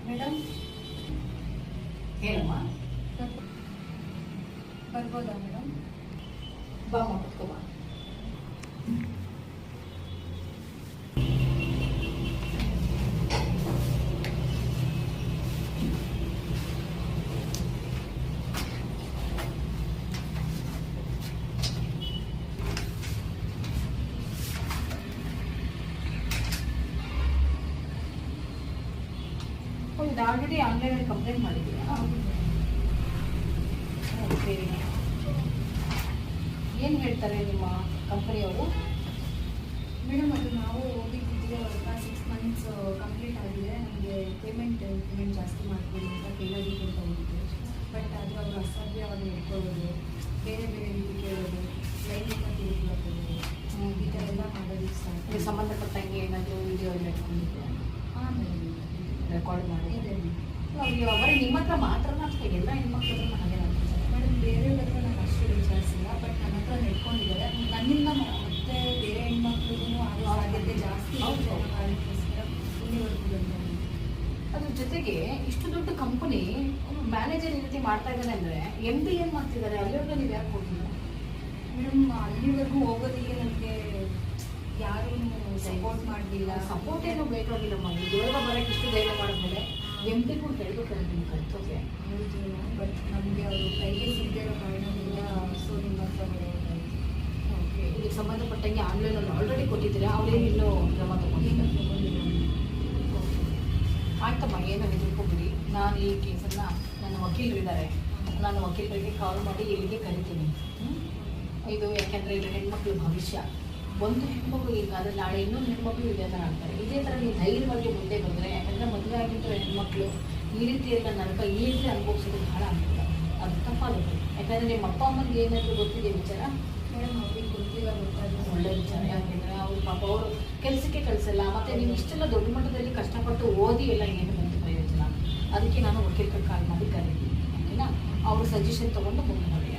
Madam ಏನಮ್ಮ ಬರ್ಬೋದಾ madam? ಬಾ ಕುತ್ಕೋಬಾ. ಇದು ಆಲ್ರೆಡಿ ಆನ್ಲೈನಲ್ಲಿ ಕಂಪ್ಲೇಂಟ್ ಮಾಡಿದ್ದೀರಾ? ಸರಿ. ಏನು ಹೇಳ್ತಾರೆ ನಿಮ್ಮ ಕಂಪನಿಯವರು? ಮೇಡಮ್ ಅದು ನಾವು ಹೋಗಿದ್ದಿದ್ದೀವಿ ಅವ್ರ 6 ಮಂತ್ಸ್ ಕಂಪ್ಲೀಟ್ ಆಗಿದೆ. ನಮಗೆ ಪೇಮೆಂಟ್ ಜಾಸ್ತಿ ಮಾಡ್ಕೊಳ್ಳಿ ಅಂತ ಕೇಳೋದಕ್ಕೆ ಅಂತ ಹೋಗಿದ್ದೆ. ಬಟ್ ಅದು ಅವರು ಅಸಭ್ಯವಾಗಿ ಇಟ್ಕೊಳ್ಳೋದು, ಬೇರೆ ಬೇರೆ ರೀತಿ ಕೇಳೋದು, ಲೈಂಗಿಕ ಕಿರುಕುಳ ಈ ಥರ ಎಲ್ಲ ಮಾಡೋದಕ್ಕೆ ಸ್ಟಾರ್ಟ್. ಸಂಬಂಧಪಟ್ಟಂಗೆ ಏನಾದರೂ ವಿಡಿಯೋ ಎಲ್ಲ ಇಟ್ಕೊಂಡಿದ್ದೀರಾ? ಹಾಂ ಮೇಡಮ್, ರೆಕಾರ್ಡ್ ಮಾಡಿ ಇದೆ. ಬರೀ ನಿಮ್ಮ ಹತ್ರ ಮಾತ್ರನಾ ಅಥವಾ ಎಲ್ಲ ಹೆಣ್ಮಕ್ಳ ಹತ್ರ ಹಾಗೆ ಮಾಡ್ತಾರೆ? ಮೇಡಮ್ ಬೇರೆಯವ್ರ ಹತ್ರ ನಾನು ಅಷ್ಟು ವಿಚಾರಿಸಿಲ್ಲ, ಬಟ್ ನನ್ನ ಹತ್ರ ನೆಟ್ಕೊಂಡಿದ್ದಾರೆ. ನನ್ನಿಂದ ಮತ್ತೆ ಬೇರೆ ಹೆಣ್ಮಕ್ಳಿಗೂ ಆಗೋ ಸಾಧ್ಯತೆ ಜಾಸ್ತಿ ಅದಕ್ಕೋಸ್ಕರ ಇಲ್ಲಿವರೆಗೂ ಬಂದೆ. ಅದ್ರ ಜೊತೆಗೆ ಇಷ್ಟು ದೊಡ್ಡ ಕಂಪನಿ ಮ್ಯಾನೇಜರ್ ಈ ರೀತಿ ಮಾಡ್ತಾ ಇದ್ದಾನೆ ಅಂದರೆ MD ಏನು ಮಾಡ್ತಿದ್ದಾರೆ? ಅಲ್ಲಿವರೆಗೂ ನೀವು ಯಾಕೆ ಹೋಗಿಲ್ಲ? ಮೇಡಮ್ ಅಲ್ಲಿವರೆಗೂ ಹೋಗೋದಕ್ಕೆ ನನಗೆ ಯಾರೂ ಸಪೋರ್ಟ್ ಮಾಡಲಿಲ್ಲ. ಸಪೋರ್ಟ್ ಏನೂ ಬೇಕಾಗಿಲ್ಲಮ್ಮ. ಇದುವರೆಗೂ ಬರೋಕ್ಕೆ ಇಷ್ಟು ಧೈರ್ಯ ಮಾಡಿದ್ಮೇಲೆ MDಗೂ ಹೇಳ್ಬೇಕಾದ್ರೆ ನಿಮ್ಮ ಕರ್ತವ್ಯ. ಹೌದು, ಬಟ್ ನಮಗೆ ಅವರು ಕೈಗೆ ಸಿಗದಿರೋ ಕಾರಣದಿಂದ ಸೊ ನಿಮ್ಮ ಹತ್ರ ಬರೋದು. ಓಕೆ, ಇದಕ್ಕೆ ಸಂಬಂಧಪಟ್ಟಂಗೆ ಆನ್ಲೈನಲ್ಲಿ ಆಲ್ರೆಡಿ ಕೊಟ್ಟಿದ್ದೀರಾ? ಅವರೇನು ಇನ್ನೂ ಕ್ರಮ ತಗೊಂಡಿಲ್ಲ? ಆಯ್ತಮ್ಮ, ಏನೋ ಹೆದರ್ಕೊಬಿಡಿ. ನಾನು ಈ ಕೇಸನ್ನು ನನ್ನ ವಕೀಲರಿದ್ದಾರೆ, ನಾನು ವಕೀಲರಿಗೆ ಕಾಲ್ ಮಾಡಿ ಇಲ್ಲಿಗೆ ಕರಿತೀನಿ. ಇದು ಯಾಕೆಂದರೆ ಇದು ಹೆಣ್ಮಕ್ಳ ಭವಿಷ್ಯ. ಒಂದು ಹೆಣ್ಮಗು ಈಗಾದರೆ ನಾಳೆ ಇನ್ನೊಂದು ಹೆಣ್ಮಕ್ಳು ಇದೇ ಥರ ಆಗ್ತಾರೆ. ಇದೇ ಥರ ನೀವು ಧೈರ್ಯವಾಗಿ ಮುಂದೆ ಬಂದರೆ, ಯಾಕಂದರೆ ಮದುವೆ ಆಗಿದ್ದರೆ ಹೆಣ್ಮಕ್ಳು ಈ ರೀತಿಯೆಲ್ಲ ನರಕ ಈ ರೀತಿ ಅನುಭವಿಸೋದು ಬಹಳ ಅನುಕೂಲ. ಅದು ತಪ್ಪಾಗುತ್ತೆ. ಯಾಕಂದರೆ ನಿಮ್ಮ ಅಪ್ಪ ಅಮ್ಮನಿಗೆ ಏನಾದರೂ ಗೊತ್ತಿದೆ ವಿಚಾರ? ಮೇಡಮ್ ಅವ್ರಿಗೆ ಗೊತ್ತಿಲ್ಲ, ಗೊತ್ತಾಗ ಒಳ್ಳೆ ವಿಚಾರ. ಯಾಕೆಂದರೆ ಅವರು ಪಾಪ ಅವರು ಕೆಲಸಕ್ಕೆ ಕಳಿಸಲ್ಲ. ಮತ್ತು ನೀವು ಇಷ್ಟೆಲ್ಲ ದೊಡ್ಡ ಮಟ್ಟದಲ್ಲಿ ಕಷ್ಟಪಟ್ಟು ಓದಿ ಎಲ್ಲ ಏನು ಬಂತು ಪ್ರಯೋಜನ? ಅದಕ್ಕೆ ನಾನು ವಕೀಲರಿಗೆ ಕಾಲ್ ಮಾಡಿ ಕರೀತೀನಿ, ಓಕೆನಾ? ಅವರು ಸಜೆಷನ್ ತೊಗೊಂಡು ಮುಂದೆ ನಡೆಯೋಣ.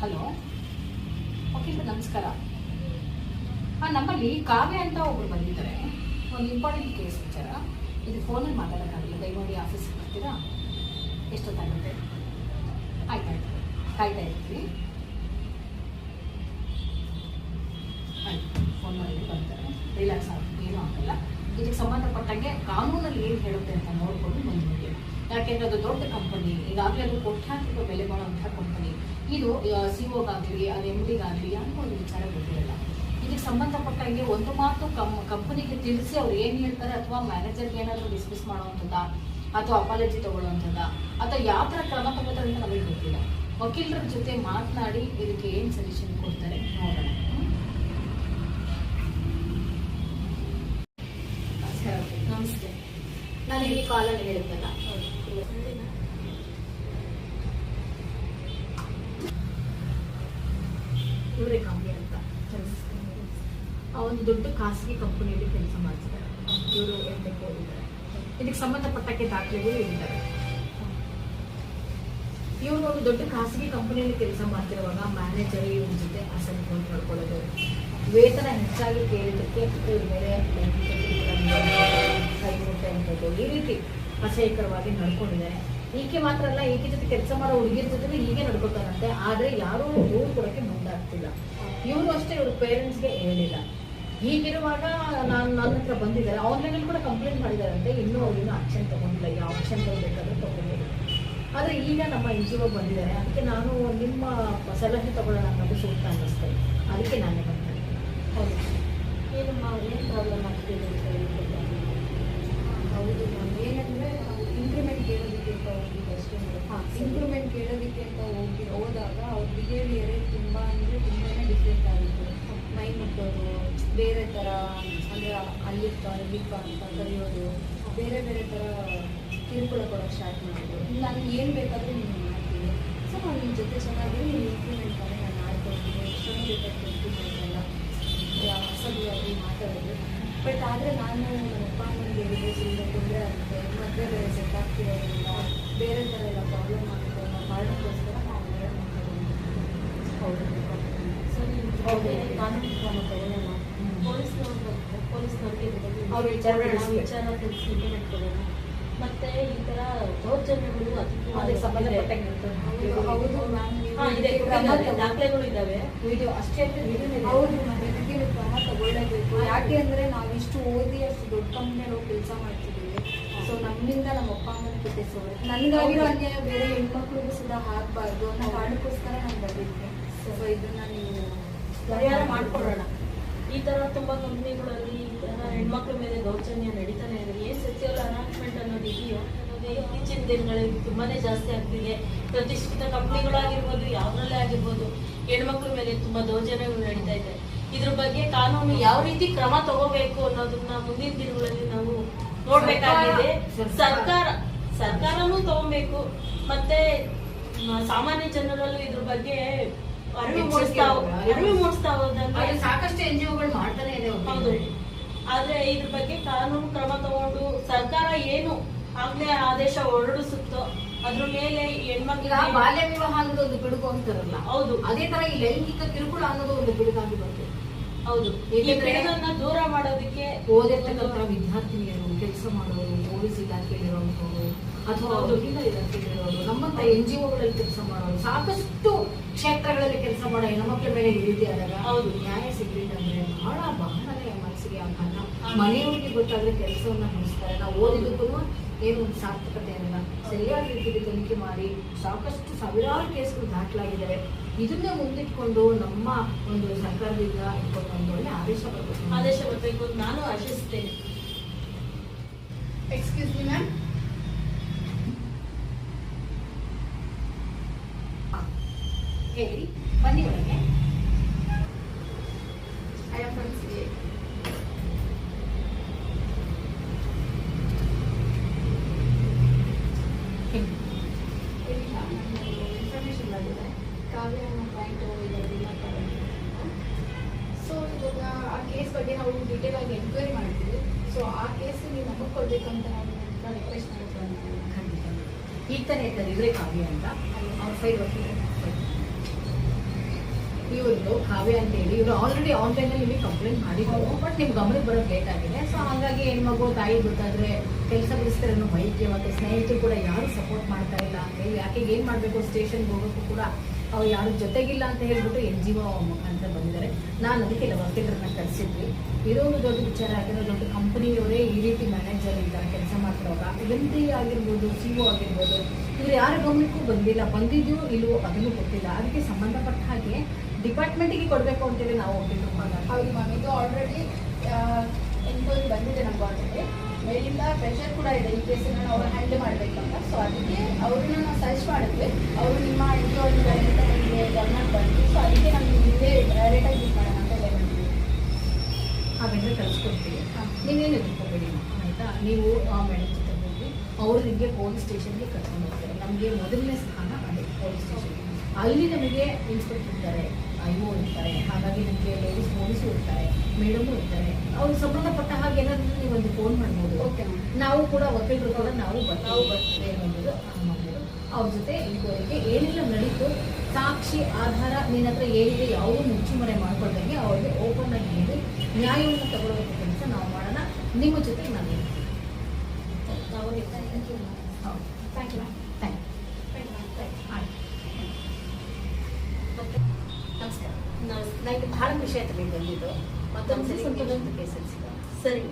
ಹಲೋ ವಕೀಲರು, ನಮಸ್ಕಾರ. ನಮ್ಮಲ್ಲಿ ಕಾವ್ಯ ಅಂತ ಒಬ್ರು ಬಂದಿದ್ದಾರೆ, ಒಂದು ಇಂಪಾರ್ಟೆಂಟ್ ಕೇಸ್ ವಿಚಾರ. ಇದು ಫೋನಲ್ಲಿ ಮಾತಾಡೋಕ್ಕಾಗಲ್ಲ, ದಯಮಾಡಿ ಆಫೀಸಿಗೆ ಬರ್ತೀರಾ? ಎಷ್ಟೊತ್ತಾಗುತ್ತೆ? ಆಯ್ತಾಯ್ತು, ಕಾಯ್ತಾ ಇರ್ತೀವಿ. ಆಯ್ತು, ಫೋನ್ ಮಾಡಿ ಬರ್ತಾರೆ. ರಿಲ್ಯಾಕ್ಸ್ ಆಗುತ್ತೆ, ಏನೂ ಆಗಲ್ಲ. ಇದಕ್ಕೆ ಸಂಬಂಧಪಟ್ಟಂಗೆ ಕಾನೂನಲ್ಲಿ ಏನು ಹೇಳುತ್ತೆ ಅಂತ ನೋಡಿಕೊಂಡು ಬಂದ್ಬಿಡಿ. ಯಾಕೆಂದರೆ ಅದು ದೊಡ್ಡ ಕಂಪನಿ, ಈಗಾಗಲೇ ಅದು ಕೋಟ್ಯಾಂತರ ಬೆಲೆ ಮಾಡುವಂಥ ಕಂಪನಿ. ಇದು COಗಾಗಲಿ ಅದು MDಗಾಗಲಿ ಯಾರಿಗೂ ಒಂದು ವಿಚಾರ ಗೊತ್ತಿರಲ್ಲ. ಇದಕ್ಕೆ ಸಂಬಂಧಪಟ್ಟಂಗೆ ಒಂದು ಮಾತು ಕಂಪನಿಗೆ ತಿಳಿಸಿ ಅವ್ರು ಏನು ಹೇಳ್ತಾರೆ, ಅಥವಾ ಮ್ಯಾನೇಜರ್ಗೆ ಏನಾದರೂ ಡಿಸ್ಮಿಸ್ ಮಾಡುವಂಥದ್ದ, ಅಥವಾ ಅಪಾಲಜಿ ತೊಗೊಳ್ಳುವಂಥದ್ದ, ಅಥವಾ ಯಾವ ಥರ ಕ್ರಮ ತಗೋತಾರೆ ಅಂತ ನಮಗೆ ಗೊತ್ತಿಲ್ಲ. ವಕೀಲರ ಜೊತೆ ಮಾತನಾಡಿ ಇದಕ್ಕೆ ಏನು ಸಜೆಷನ್ ಕೊಡ್ತಾರೆ ನೋಡೋಣ. ನಮಸ್ತೆ. ನಾನು ಇಲ್ಲಿ ಕಾಲಲ್ಲಿ ಹೇಳಿದ್ದಲ್ಲ, ಇವರೇ ಕಾವ್ಯ ಅಂತ. ಒಂದು ದೊಡ್ಡ ಖಾಸಗಿ ಕಂಪನಿಯಲ್ಲಿ ಕೆಲಸ ಮಾಡ್ತಿದ್ದಾರೆ. ಇವರು MTech ಓದಿದ್ದಾರೆ. ಇದಕ್ಕೆ ಸಂಬಂಧಪಟ್ಟಕ್ಕೆ ದಾಖಲೆಗಳು ಇದ್ದಾರೆ. ಇವರು ಒಂದು ದೊಡ್ಡ ಖಾಸಗಿ ಕಂಪನಿಯಲ್ಲಿ ಕೆಲಸ ಮಾಡ್ತಿರುವಾಗ ಮ್ಯಾನೇಜರ್ ಇವ್ರ ಜೊತೆ ಅಸಂತೋಷ ಮಾಡ್ಕೊಳ್ಳೋದು, ವೇತನ ಹೆಚ್ಚಾಗಿ ಕೇಳಿದ್ದಕ್ಕೆ ಇವ್ರ ಮೇಲೆ ಕೈಗೊಟ್ಟೆ ಅಂಥದ್ದು, ಈ ರೀತಿ ಅಸಹ್ಯಕರವಾಗಿ ನಡ್ಕೊಂಡಿದ್ದಾರೆ. ಈಕೆ ಮಾತ್ರ ಅಲ್ಲ, ಈಕೆ ಜೊತೆ ಕೆಲಸ ಮಾಡೋ ಹುಡುಗಿರ ಜೊತೆ ಹೀಗೆ ನಡ್ಕೊತಾರಂತೆ. ಆದರೆ ಯಾರೂ ದೂರು ಕೊಡೋಕ್ಕೆ ಮುಂದಾಗ್ತಿಲ್ಲ. ಇವರು ಅಷ್ಟೇ ಇವ್ರ ಪೇರೆಂಟ್ಸ್ಗೆ ಹೇಳಿಲ್ಲ. ಹೀಗಿರುವಾಗ ನನ್ನ ಹತ್ರ ಬಂದಿದ್ದಾರೆ, ಆನ್ಲೈನಲ್ಲಿ ಕೂಡ ಕಂಪ್ಲೇಂಟ್ ಮಾಡಿದಾರಂತೆ. ಇನ್ನೂ ಅವ್ರಿನ್ನೂ ಆಕ್ಷನ್ ತಗೊಂಡಿಲ್ಲ. ಯಾವ ಆಕ್ಷನ್ ತಗೋಬೇಕಾದ್ರೂ ತಗೊಂಡಿಲ್ಲ. ಆದರೆ ಈಗ ನಮ್ಮ NGO ಬಂದಿದ್ದಾರೆ. ಅದಕ್ಕೆ ನಾನು ನಿಮ್ಮ ಸಲಹೆ ತಗೊಳ್ಳೋಣ ಅನ್ನೋದು ಸೂಕ್ತ ಅನ್ನಿಸ್ತು. ಅದಕ್ಕೆ ನಾನೇ ಬರ್ತೀನಿ. ಹೌದು, ಏನಮ್ಮ ಏನು ಪ್ರಾಬ್ಲಮ್ ಆಗ್ತಿದೆ ಅಂತ ಹೇಳ್ಬೋದು? ಹೌದು ಮ್ಯಾಮ್, ಏನಂದರೆ ನಾವು ಇಂಪ್ರೂವ್ಮೆಂಟ್ ಕೇಳೋದಕ್ಕೆ ಅಂತ ಹೋಗಿದ್ದು ಅಷ್ಟೇ. ಇಂಪ್ರೂವ್ಮೆಂಟ್ ಕೇಳೋದಕ್ಕೆ ಅಂತ ಹೋದಾಗ ಅವ್ರ ಬಿಹೇವಿಯರೇ ತುಂಬ ಅಂದರೆ ತುಂಬಾ ಡಿಫ್ರೆಂಟ್ ಆಗಿತ್ತು. ಮೈ ಮುಟ್ಟೋದು, ಬೇರೆ ಥರ ಅಂದರೆ ಅಲ್ಲಿಪ್ಪ ಇಲ್ಲಿಪ್ಪ ಅಂತ ಕರೆಯೋದು, ಬೇರೆ ಬೇರೆ ಥರ ಕಿರುಕುಳ ಕೊಡೋಕ್ಕೆ ಸ್ಟಾರ್ಟ್ ಮಾಡಿದ್ರು. ನಾನು ಏನು ಬೇಕಾದರೂ ನೀವು ಮಾಡ್ತೀನಿ, ಸೊ ನಾನು ನಿಮ್ಮ ಜೊತೆ ಚೆನ್ನಾಗಿರಿ, ನೀವು ಇಂಪ್ರೂವ್ಮೆಂಟ್ ಮಾಡಿ ನಾನು ಮಾಡ್ಕೊಡ್ತೀನಿ, ಎಷ್ಟೊಂದು ಬೇಕಾದ್ರೆ ಇಂಪ್ರೂವ್ಮೆಂಟ್ ಎಲ್ಲ ಅಸಭ್ಯವಾಗಿ ಮಾತಾಡೋದು. ಬಟ್ ಆದರೆ ನಾನು ನಮ್ಮ ಅಪ್ಪ ಅಮ್ಮನಿಗೆ ಹೇಳಿದ್ರೆ ಸುಮ್ಮನೆ ತೊಂದರೆ ಆಗುತ್ತೆ, ಮದುವೆ ಬೇರೆ ಸೆಟ್ ಆಗ್ತಿರೋದ್ರಿಂದ ಬೇರೆ ಥರ ಎಲ್ಲ ಪ್ರಾಬ್ಲಮ್ ಆಗುತ್ತೆ ಅನ್ನೋ ಕಾರಣಕ್ಕೋಸ್ಕರ ನಾವು ಮಾತಾಡೋದು. ಹೌದು. ಸೊ ಹೌದು. ಕಾನೂನು ಕ್ರಮ ತಗೊಳ್ಳೋಣ, ಹ್ಮ್. ಪೊಲೀಸ್ನವ್ರಿಗೆ ಇದ್ರ ಬಗ್ಗೆ ಅವ್ರ ವಿಚಾರ ತಿಳಿಸ್ಬೇಕು. ವಿಚಾರ ತಿಳಿಸಿ ಇಂಪ್ಲಿಮೆಂಟ್ ಕೊಡೋಣ. ಮತ್ತೆ ಈ ತರ ದೌರ್ಜನ್ಯಗಳು ಅದಕ್ಕೆ ಸಂಬಂಧಪಟ್ಟಂಗೆ ಹೌದು ಮ್ಯಾಮ್, ಇದೆ, ದಾಖಲೆಗಳು ಇದಾವೆ. ವಿಡಿಯೋ ಅಷ್ಟೇ ಅಂದ್ರೆ ವಿಡಿಯೋ ಹೌದು ಮ್ಯಾಮ್, ಇದಕ್ಕೆ ನೀವು ಕ್ರಮ ತಗೊಳ್ಳೇಬೇಕು. ಯಾಕೆ ಅಂದ್ರೆ ನಾವಿಷ್ಟು ಓದಿ ಅಷ್ಟು ದೊಡ್ಡ ಕಂಪ್ನಿಯಲ್ಲಿ ಹೋಗಿ ಕೆಲಸ ಮಾಡ್ತಿದ್ದೀವಿ. ಸೊ ನಮ್ಮಿಂದ ನಮ್ಮ ಅಪ್ಪ ಅಮ್ಮನ ಕೆಟ್ಟಿಸೋದು, ನನಗಾಗಿರೋ ಅನ್ಯಾಯ ಬೇರೆ ಹೆಣ್ಮಕ್ಳಿಗೂ ಸುಧಾ ಆಗ್ಬಾರ್ದು ಅನ್ನೋ ಕಾರಣಕ್ಕೋಸ್ಕರ ನಾನು ಬಂದಿದ್ದೆ. ಸೊ ಇದನ್ನ ನೀವು ಪರಿಹಾರ ಮಾಡ್ಕೊಡೋಣ. ಈ ತರ ತುಂಬಾ ಕಂಪ್ನಿಗಳಲ್ಲಿ ಈ ತರ ಹೆಣ್ಮಕ್ಳ ಮೇಲೆ ದೌರ್ಜನ್ಯ ನಡೀತಾನೆ ಇದೆ. ಏನ್ ಸೆಕ್ಸುವಲ್ ಹರಾಸ್ಮೆಂಟ್ ಅನ್ನೋದು ಇದೆಯೋ ಅನ್ನೋದು ಇತ್ತೀಚಿನ ದಿನಗಳಲ್ಲಿ ತುಂಬಾನೇ ಜಾಸ್ತಿ ಆಗ್ತಿದೆ. ಪ್ರತಿಷ್ಠಿತ ಕಂಪ್ನಿಗಳಾಗಿರ್ಬೋದು, ಯಾವ್ದ್ರಲ್ಲೇ ಆಗಿರ್ಬೋದು, ಹೆಣ್ಮಕ್ಳ ಮೇಲೆ ತುಂಬಾ ದೌರ್ಜನ್ಯಗಳು ನಡೀತಾ ಇದೆ. ಇದ್ರ ಬಗ್ಗೆ ಕಾನೂನು ಯಾವ ರೀತಿ ಕ್ರಮ ತಗೋಬೇಕು ಅನ್ನೋದನ್ನ ಮುಂದಿನ ದಿನಗಳಲ್ಲಿ ನಾವು ನೋಡ್ಬೇಕಾಗಿದೆ. ಸರ್ಕಾರನೂ ತಗೋಬೇಕು, ಮತ್ತೆ ಸಾಮಾನ್ಯ ಜನರಲ್ಲೂ ಇದ್ರ ಬಗ್ಗೆ ಅರಿವು ಮೂಡಿಸ್ತಾ ಹೋದಂಗೆ ಸಾಕಷ್ಟು NGOಗಳು ಮಾಡ್ತಾನೆ ಇದೆ. ಹೌದು. ಆದ್ರೆ ಇದ್ರ ಬಗ್ಗೆ ಕಾನೂನು ಕ್ರಮ ತಗೊಂಡು ಸರ್ಕಾರ ಏನು ಆಗ್ಲೇ ಆದೇಶ ಹೊರಡಿಸುತ್ತೋ ಅದ್ರ ಮೇಲೆ ಈಗ ಹೆಣ್ಮಕ್ಳಿಗೆ ಬಾಲ್ಯ ವಿವಾಹ ಅನ್ನೋದು ಒಂದು ಪಿಡುಗು ಅಂತಾರಲ್ಲ, ಹೌದು. ಅದೇ ತರ ಈ ಲೈಂಗಿಕ ಕಿರುಕುಳ ಅನ್ನೋದು ಒಂದು ಪಿಡುಗಾಗಿ ಬರ್ತದೆ. ಹೌದು. ಈ ಬೆಳೆಗಳನ್ನ ದೂರ ಮಾಡೋದಕ್ಕೆ ಓದಿರ್ತಕ್ಕಂಥ ವಿದ್ಯಾರ್ಥಿನಿಯರು, ಕೆಲಸ ಮಾಡೋರು, ಪೊಲೀಸ್ ಇಲಾಖೆಯಲ್ಲಿರುವಂಥವ್ರು ಅಥವಾ ವಕೀಲ ಇಲಾಖೆಯಲ್ಲಿರೋರು, ನಮ್ಮಂತ NGOಗಳಲ್ಲಿ ಕೆಲಸ ಮಾಡೋರು, ಸಾಕಷ್ಟು ಕ್ಷೇತ್ರಗಳಲ್ಲಿ ಕೆಲಸ ಮಾಡೋ ಹೆಣ್ಮಕ್ಳ ಮೇಲೆ ಈ ರೀತಿ ಆದಾಗ ಹೌದು. ನ್ಯಾಯ ಸಿಗ್ಲಿಲ್ಲ ಅಂದ್ರೆ ಬಹಳನೇ ಮನಸ್ಸಿಗೆ ಆಘಾತ. ಮನೆಯವರಿಗೆ ಗೊತ್ತಾದ್ರೆ ಕೆಲಸವನ್ನ ಮುಗಿಸ್ತಾರೆ. ನಾವು ಓದಿದ್ದಕ್ಕೂ ಏನು ಒಂದು ಸಾರ್ಥಕತೆ ಇರಲ್ಲ. ಸರಿಯಾದ ರೀತಿಯಲ್ಲಿ ತನಿಖೆ ಮಾಡಿ ಸಾಕಷ್ಟು ಸಾವಿರಾರು ಕೇಸ್ಗಳು ದಾಖಲಾಗಿದ್ದಾವೆ. ಇದನ್ನೇ ಮುಂದಿಟ್ಕೊಂಡು ನಮ್ಮ ಒಂದು ಸರ್ಕಾರದಿಂದ ಒಂದು ಒಳ್ಳೆ ಆದೇಶ ಬರಬೇಕು ಅಂತ ನಾನು ಆಶಿಸ್ತೇನೆ. Excuse me ma'am. ಹೇಳಿ, ಬನ್ನಿ ಒಳಗೆ. I am from CA. Information ಬಂದಿದೆ. ಕಾವ್ಯ ಅನ್ನೋ ಕ್ಲೈಂಟ್ ಇದರಲ್ಲಿ ಮಾತಾಡೋದು. ಸೊ ಇವಾಗ ಆ ಕೇಸ್ ಬಗ್ಗೆ ನಾವು ಡೀಟೇಲ್ ಆಗಿ ಎನ್ಕ್ವೈರಿ ಮಾಡ್ತೀವಿ. ಸೊ ಆ ಕೇಸ್ ನೀವು ನಮಗೆ ಕೊಡ್ಬೇಕಂತ ನಾವು ರಿಕ್ವೆಸ್ಟ್ ಮಾಡ್ತೀವಿ. ಖಂಡಿತ. ಈಗ ತಾನೇ ಇದ್ರೆ ಕಾವ್ಯ ಅಂತ ಅವ್ರ ಫೈಲ್ ಇವ್ರದ್ದು ಕಾವ್ಯ ಅಂತ ಹೇಳಿ ಇವರು ಆಲ್ರೆಡಿ ಆನ್ಲೈನಲ್ಲಿ ನಿಮಗೆ ಕಂಪ್ಲೇಂಟ್ ಮಾಡಿದ್ರು. ಬಟ್ ನಿಮ್ಗೆ ಗಮನಕ್ಕೆ ಬರೋದು ಲೇಟ್ ಆಗಿದೆ. ಸೊ ಹಾಗಾಗಿ ಹೆಣ್ಮಗು ತಾಯಿ ಗೊತ್ತಾದ್ರೆ ಕೆಲಸ ಬಿಡಿಸ್ತಾರೆ ಅನ್ನೋ ಭಯಕ್ಕೆ ಮತ್ತೆ ಸ್ನೇಹಿತರು ಕೂಡ ಯಾರು ಸಪೋರ್ಟ್ ಮಾಡ್ತಾ ಇಲ್ಲ ಅಂತ ಹೇಳಿ, ಯಾಕೆ ಏನು ಮಾಡಬೇಕು, ಸ್ಟೇಷನ್ಗೆ ಹೋಗೋಕ್ಕೂ ಕೂಡ ಅವ್ರು ಯಾರು ಜೊತೆಗಿಲ್ಲ ಅಂತ ಹೇಳ್ಬಿಟ್ಟು NGO ಮುಖಾಂತರ ಬಂದಿದ್ದಾರೆ. ನಾನು ಅದಕ್ಕೆ ವಕೀಲರನ್ನ ಕರೆಸಿದ್ವಿ. ಇದೊಂದು ದೊಡ್ಡ ವಿಚಾರ ಆಗಿರೋ ದೊಡ್ಡ ಕಂಪನಿಯವರೇ ಈ ರೀತಿ ಮ್ಯಾನೇಜರ್ ಇದ್ದಾರೆ ಕೆಲಸ ಮಾಡ್ತಿರೋವಾಗ, MD ಆಗಿರ್ಬೋದು, CO ಆಗಿರ್ಬೋದು, ಇವರು ಯಾರ ಗಮನಕ್ಕೂ ಬಂದಿದ್ಯೋ ಇಲ್ವೋ ಅದನ್ನು ಗೊತ್ತಿಲ್ಲ. ಅದಕ್ಕೆ ಸಂಬಂಧಪಟ್ಟ ಹಾಗೆ ಡಿಪಾರ್ಟ್ಮೆಂಟಿಗೆ ಕೊಡಬೇಕು ಅಂತೇಳಿ ನಾವು ಒಪ್ಪಿಟ್ಟು ಹೌದು ಮ್ಯಾಮ್, ಇದು ಆಲ್ರೆಡಿ ಎನ್ಕ್ವೈರಿ ಬಂದಿದೆ ನಮ್ಮ ಆಲ್ರೆಡಿ. ಮೇಲಿಂದ ಪ್ರೆಷರ್ ಕೂಡ ಇದೆ ಈ ಕೇಸನ್ನು ನಾವು ಹ್ಯಾಂಡಲ್ ಮಾಡಬೇಕಂತ. ಸೊ ಅದಕ್ಕೆ ಅವ್ರನ್ನ ನಾವು ಸರ್ಚ್ ಮಾಡಿದ್ವಿ. ಅವರು ನಿಮ್ಮ NGO ಅಂತ ನಮಗೆ ಗಮನಕ್ಕೆ ಬಂತು. ಸೊ ಅದಕ್ಕೆ ನಮ್ಗೆ ಇಲ್ಲೇ ಡೈರೆಕ್ಟಾಗಿ ಯೂಸ್ ಮಾಡೋಣ ಅಂತ ಹೇಳಿದ್ವಿ. ಹಾಗಾದ್ರೆ ಕಳಿಸ್ಕೊಡ್ತೀವಿ. ನೀವೇನು ಎದುರ್ಕೋಬೇಡಿ ಆಯಿತಾ. ನೀವು ಆ ಮೇಡಮ್ ಜೊತೆ ಹೋಗಿ ಅವರು ನಿಮಗೆ ಪೊಲೀಸ್ ಸ್ಟೇಷನ್ಗೆ ಕರ್ಕೊಂಡು ಹೋಗ್ತಾರೆ. ನಮಗೆ ಮೊದಲನೇ ಸ್ಥಾನ ಅದೇ ಪೊಲೀಸ್ ಸ್ಟೇಷನ್. ಅಲ್ಲಿ ನಮಗೆ ಇನ್ಸ್ಪೆಕ್ಟರ್ ಇರ್ತಾರೆ, IO ಇರ್ತಾರೆ. ಹಾಗಾಗಿ ನಮಗೆ ಲೇಡೀಸ್ ಪೊಲೀಸು ಇರ್ತಾರೆ, ಮೇಡಮು ಇರ್ತಾರೆ. ಅವ್ರಿಗೆ ಸಂಬಂಧಪಟ್ಟ ಹಾಗೆ ಏನಾದರೂ ನೀವು ಒಂದು ಫೋನ್ ಮಾಡ್ಬೋದು. Okay ma'am. ನಾವು ಕೂಡ ವಕೀಲರು ಕೂಡ ನಾವು ಬರ್ತೇವೆ ಅನ್ನೋದು ಮಾಡ್ಬೋದು. ಅವ್ರ ಜೊತೆ ಇದುವರೆಗೆ ಏನೆಲ್ಲ ನಡೀತು, ಸಾಕ್ಷಿ ಆಧಾರ ನಿನ್ನ ಹತ್ರ ಏನಿದೆ ಯಾವುದೂ ಮುಚ್ಚುಮರೆ ಮಾಡ್ಕೊಳ್ದಂಗೆ ಅವ್ರಿಗೆ ಓಪನ್ ಆಗಿ ಹೇಳಿ ನ್ಯಾಯವನ್ನು ತಗೊಳ್ಬೇಕು ಕೆಲಸ ನಾವು ಮಾಡೋಣ. ನಿಮ್ಮ ಜೊತೆ ನಾನು ಹೇಳ್ತೀನಿ. Thank you ma'am. ಹೌದು, thank you ma'am. Thank you. Thank you ma'am. ಆಯ್ತು. ಮತ್ತೆ ನಮಸ್ಕಾರ. ನಾವು ನನಗೆ ಬಹಳ ಖುಷಿ ಆಯ್ತು ನೀವು ಬಂದಿದ್ದು. ಮತ್ತೊಂದು ಸರಿ ಕೇಸಲ್ಲಿ ಸಿಗೋಣ. ಸರಿ.